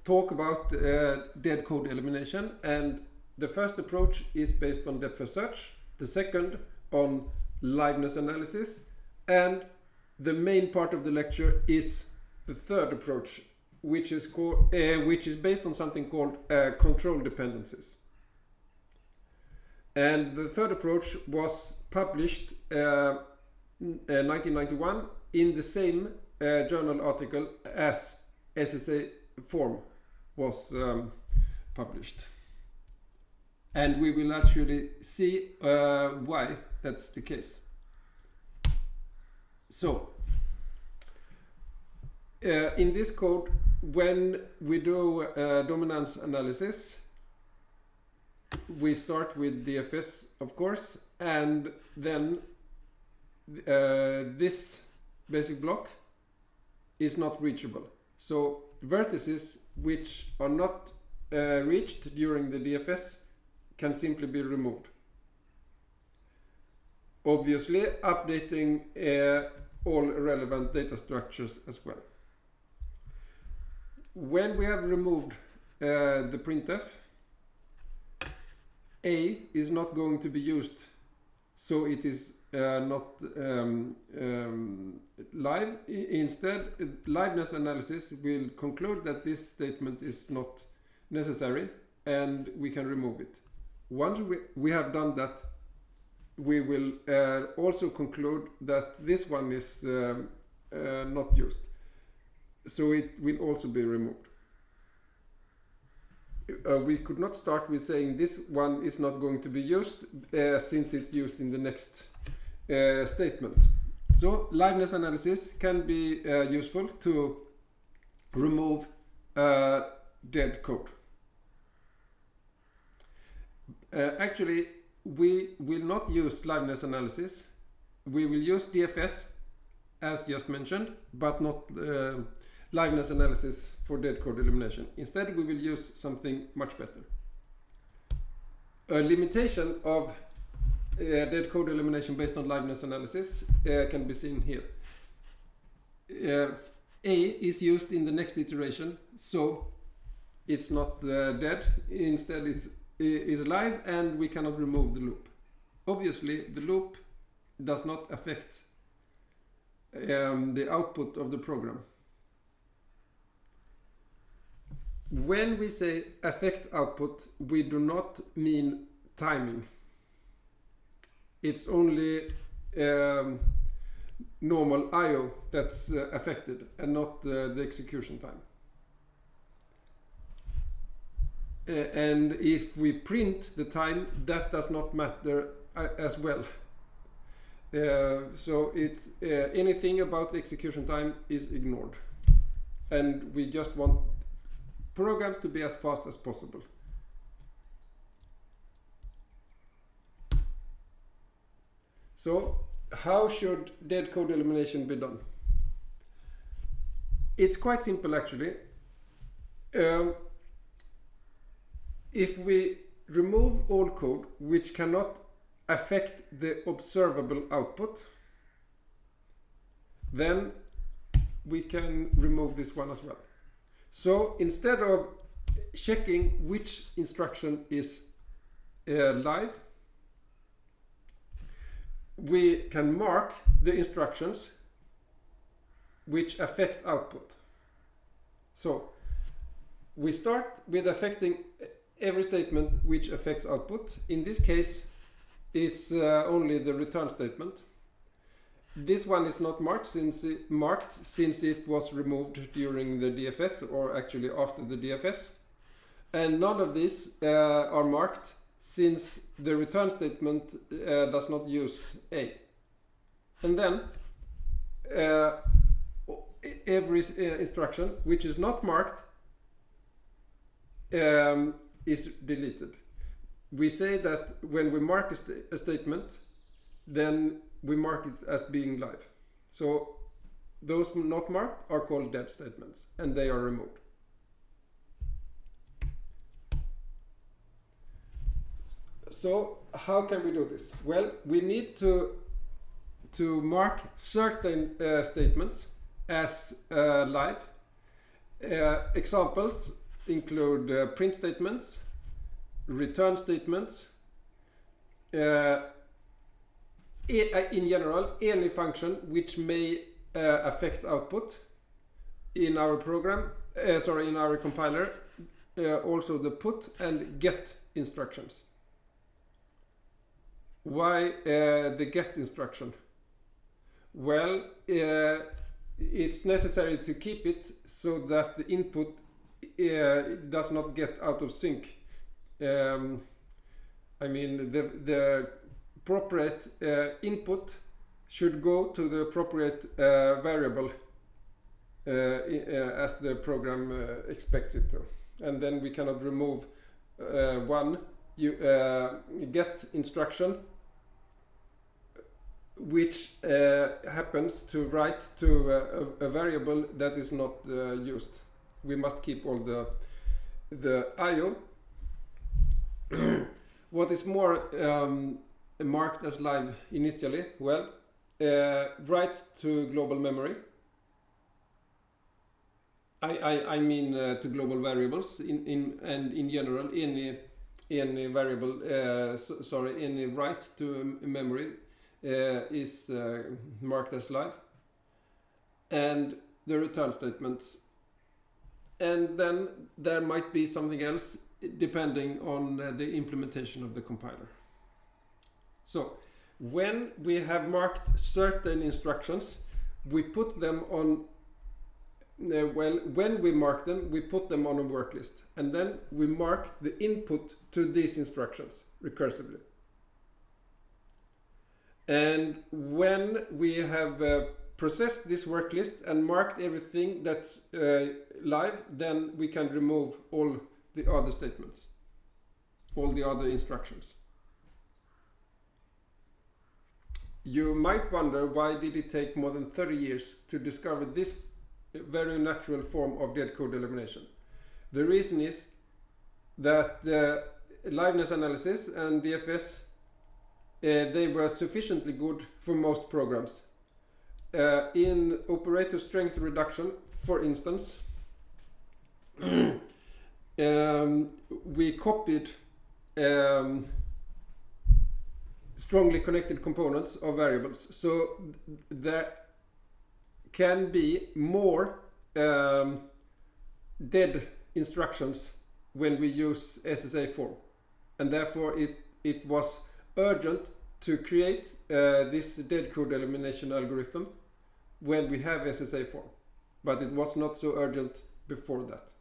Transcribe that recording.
talk about dead code elimination, and the first approach is based on depth first search, the second on liveness analysis, and the main part of the lecture is the third approach, which is based on something called control dependencies. And the third approach was published 1991 in the same journal article as SSA form was published. And we will actually see why that's the case. So, in this code, when we do dominance analysis, we start with DFS, of course, and then this basic block is not reachable. So vertices which are not reached during the DFS can simply be removed. Obviously, updating all relevant data structures as well. When we have removed the printf, A is not going to be used, so it is not live. Instead, liveness analysis will conclude that this statement is not necessary and we can remove it. Once we have done that, we will also conclude that this one is not used, so it will also be removed. We could not start with saying this one is not going to be used since it's used in the next statement. So liveness analysis can be useful to remove dead code. Actually, we will not use liveness analysis. We will use DFS as just mentioned, but not liveness analysis for dead code elimination. Instead, we will use something much better. A limitation of dead code elimination based on liveness analysis can be seen here. A is used in the next iteration, so it's not dead. Instead, it's live, and we cannot remove the loop. Obviously, the loop does not affect the output of the program. When we say affect output, we do not mean timing. It's only normal I/O that's affected, and not the execution time. And if we print the time, that does not matter as well. So anything about the execution time is ignored, and we just want programs to be as fast as possible. So how should dead code elimination be done? It's quite simple actually. If we remove all code which cannot affect the observable output, then we can remove this one as well. So instead of checking which instruction is live, we can mark the instructions which affect output. So we start with affecting every statement which affects output. In this case, it's only the return statement. This one is not marked since it was removed during the DFS, or actually after the DFS. And none of these are marked since the return statement does not use A. And then every instruction which is not marked is deleted. We say that when we mark a statement, then we mark it as being live. So those not marked are called dead statements, and they are removed. So how can we do this? Well, we need to mark certain statements as live, Examples include print statements, return statements, in general any function which may affect output in our program, in our compiler, also the put and get instructions. Why the get instruction? Well, it's necessary to keep it so that the input does not get out of sync. I mean, the appropriate input should go to the appropriate variable as the program expects it to. And then we cannot remove one get instruction which happens to write to a variable that is not used. We must keep all the I/O. What is more marked as live initially? Well, write to global memory. I mean to global variables in general any variable any write to memory is marked as live, and the return statements, and then there might be something else depending on the implementation of the compiler. So when we have marked certain instructions, we put them on when we mark them, we put them on a work list, and then we mark the input to these instructions recursively. And when we have processed this work list and marked everything that's live, then we can remove all the other statements, all the other instructions. You might wonder, why did it take more than 30 years to discover this very natural form of dead code elimination? The reason is that liveness analysis and DFS they were sufficiently good for most programs. In operator strength reduction, for instance, we copied strongly connected components of variables, so there can be more dead instructions when we use SSA form, and therefore it was urgent to create this dead code elimination algorithm when we have SSA form, but it was not so urgent before that.